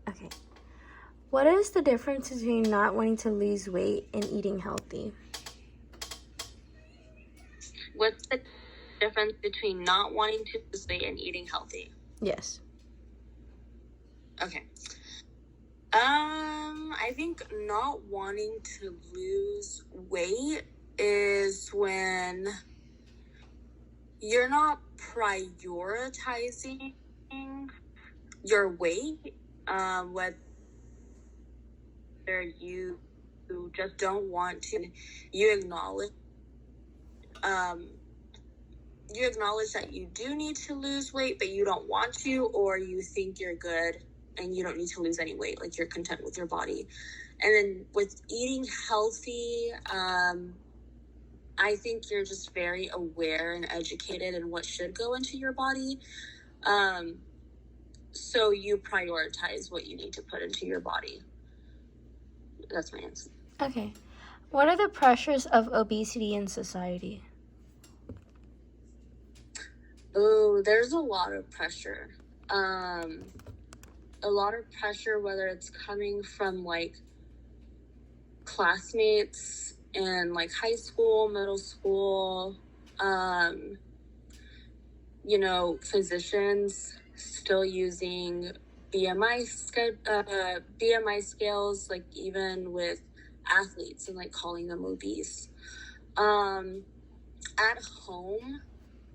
Okay. What is the difference between not wanting to lose weight and eating healthy? What's the difference between not wanting to lose weight and eating healthy? Yes. Okay. I think not wanting to lose weight is when you're not prioritizing your weight, whether you just don't want to. You acknowledge that you do need to lose weight, but you don't want to, or you think you're good and you don't need to lose any weight, like you're content with your body. And then with eating healthy, I think you're just very aware and educated in what should go into your body. So you prioritize what you need to put into your body. That's my answer. Okay. What are the pressures of obesity in society? Oh, there's a lot of pressure. A lot of pressure, whether it's coming from like classmates in like high school, middle school, physicians still using BMI scales, like even with athletes, and like calling them obese. At home,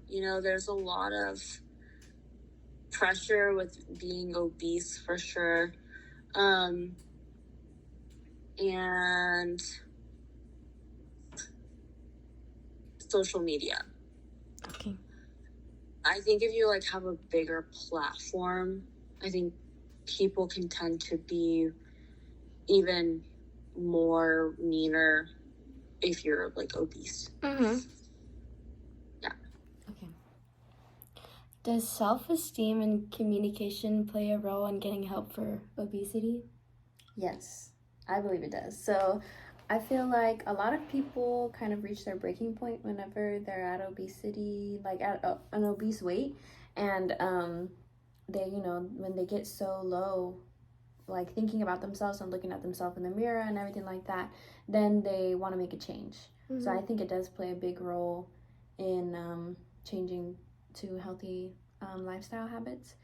there's a lot of pressure with being obese for sure. And social media. Okay. I think if you like have a bigger platform, I think people can tend to be even more meaner if you're like obese. Mm-hmm. Yeah. Okay. Does self-esteem and communication play a role in getting help for obesity? Yes, I believe it does. So I feel like a lot of people kind of reach their breaking point whenever they're at obesity, like at an obese weight. And they, when they get so low, like thinking about themselves and looking at themselves in the mirror and everything like that, then they want to make a change. So I think it does play a big role in changing to healthy lifestyle habits.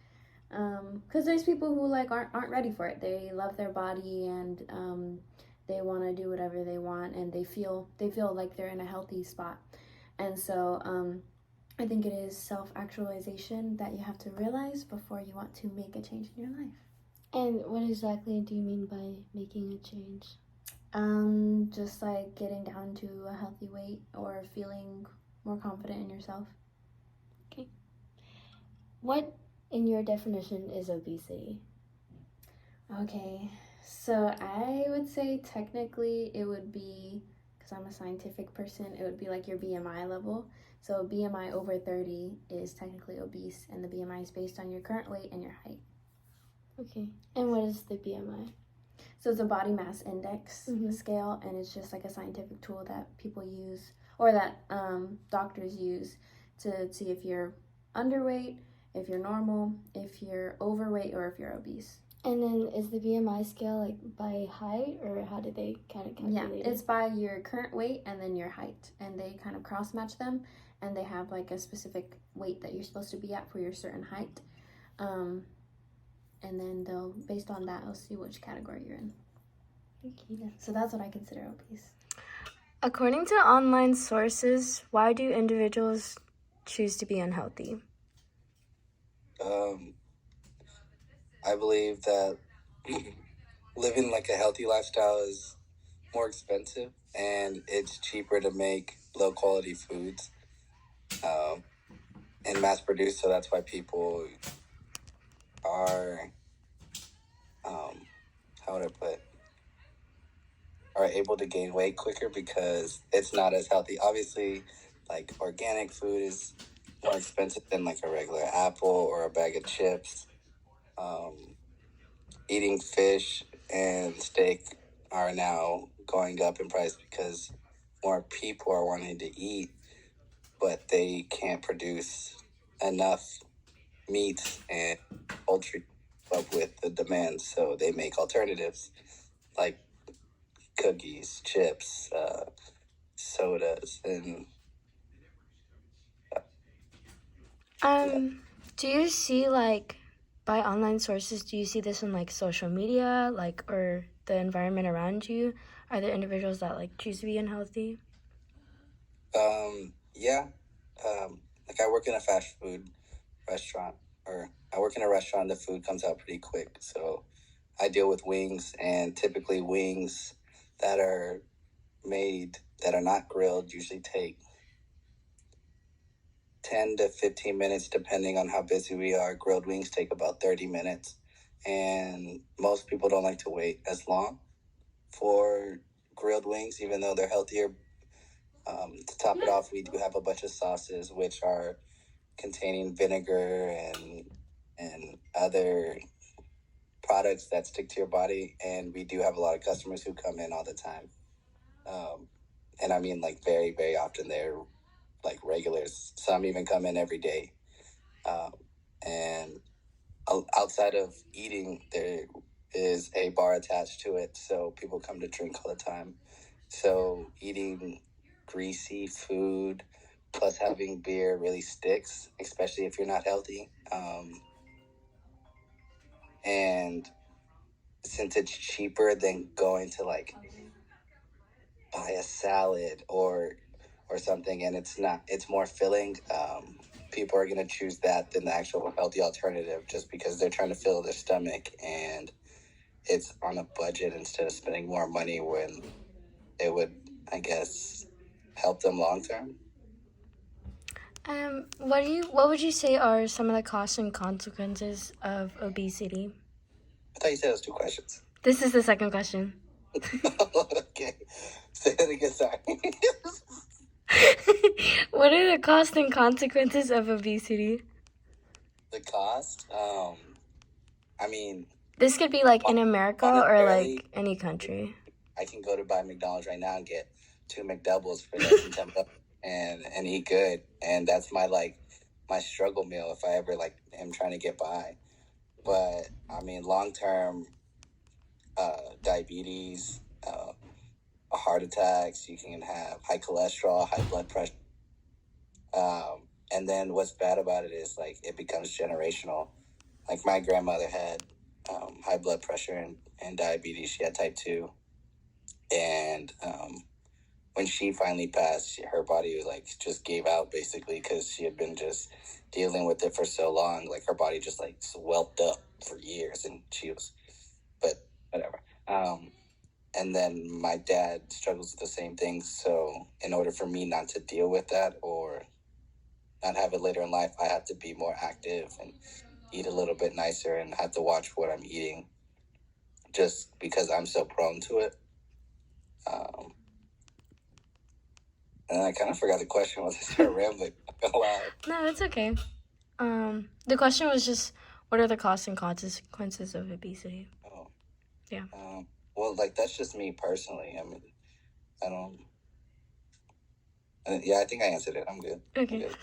Because there's people who like aren't ready for it. They love their body and they want to do whatever they want, and they feel like they're in a healthy spot. And so I think it is self-actualization that you have to realize before you want to make a change in your life. And what exactly do you mean by making a change? Just like getting down to a healthy weight or feeling more confident in yourself. Okay. What, in your definition, is obesity? Okay, so I would say technically it would be, because I'm a scientific person, it would be like your BMI level. So BMI over 30 is technically obese, and the BMI is based on your current weight and your height. Okay. And what is the BMI? So it's a body mass index scale, and it's just like a scientific tool that people use, or that doctors use to see if you're underweight, if you're normal, if you're overweight, or if you're obese. And then is the BMI scale like by height, or how do they kind of calculate it? Yeah, it's by your current weight and then your height, and they kind of cross match them, and they have like a specific weight that you're supposed to be at for your certain height. And then they'll, based on that, they'll see which category you're in. Okay. So that's what I consider obese. According to online sources, why do individuals choose to be unhealthy? I believe that living like a healthy lifestyle is more expensive, and it's cheaper to make low quality foods and mass produced. So that's why people are, how would I put, are able to gain weight quicker because it's not as healthy. Obviously, like organic food is more expensive than like a regular apple or a bag of chips. Eating fish and steak are now going up in price because more people are wanting to eat, but they can't produce enough meat and poultry up with the demand, so they make alternatives like cookies, chips, sodas, and Do you see, like, by online sources, do you see this in, like, social media, like, or the environment around you? Are there individuals that, like, choose to be unhealthy? yeah. Like I work in a fast food restaurant, or I work in a restaurant. The food comes out pretty quick, so I deal with wings, and typically wings that are made that are not grilled usually take 10 to 15 minutes depending on how busy we are. Grilled wings take about 30 minutes, and most people don't like to wait as long for grilled wings, even though they're healthier. To top it off, we do have a bunch of sauces which are containing vinegar and other products that stick to your body, and we do have a lot of customers who come in all the time. And I mean, like, very, very often. They're like regulars. Some even come in every day. And outside of eating, there is a bar attached to it, so people come to drink all the time. So eating greasy food plus having beer really sticks, especially if you're not healthy. And since it's cheaper than going to like buy a salad or something, and it's more filling, people are going to choose that than the actual healthy alternative, just because they're trying to fill their stomach, and it's on a budget instead of spending more money when it would, I guess, help them long term. What would you say are some of the costs and consequences of obesity? I thought you said it was 2 questions. This is the second question. Okay, say it again. Sorry. What are the costs and consequences of obesity? The cost. I mean, This could be like in America or monetarily, like any country. I can go to buy McDonald's right now and get 2 McDoubles for less than $10 and eat good, and that's my struggle meal if I ever like am trying to get by. But I mean, long term, diabetes, heart attacks. You can have high cholesterol, high blood pressure. And then what's bad about it is like it becomes generational. Like my grandmother had high blood pressure and diabetes. She had type 2. And when she finally passed, her body like just gave out basically, because she had been just dealing with it for so long. Like her body just like swelled up for years, and but whatever. And then my dad struggles with the same thing. So in order for me not to deal with that or not have it later in life, I have to be more active and eat a little bit nicer and have to watch what I'm eating, just because I'm so prone to it. And I kind of forgot the question once I started rambling. Wow. No, it's okay. The question was just, what are the costs and consequences of obesity? Oh. Yeah. Well, like, that's just me personally. I mean, I don't. Yeah, I think I answered it. I'm good. Okay. I'm good.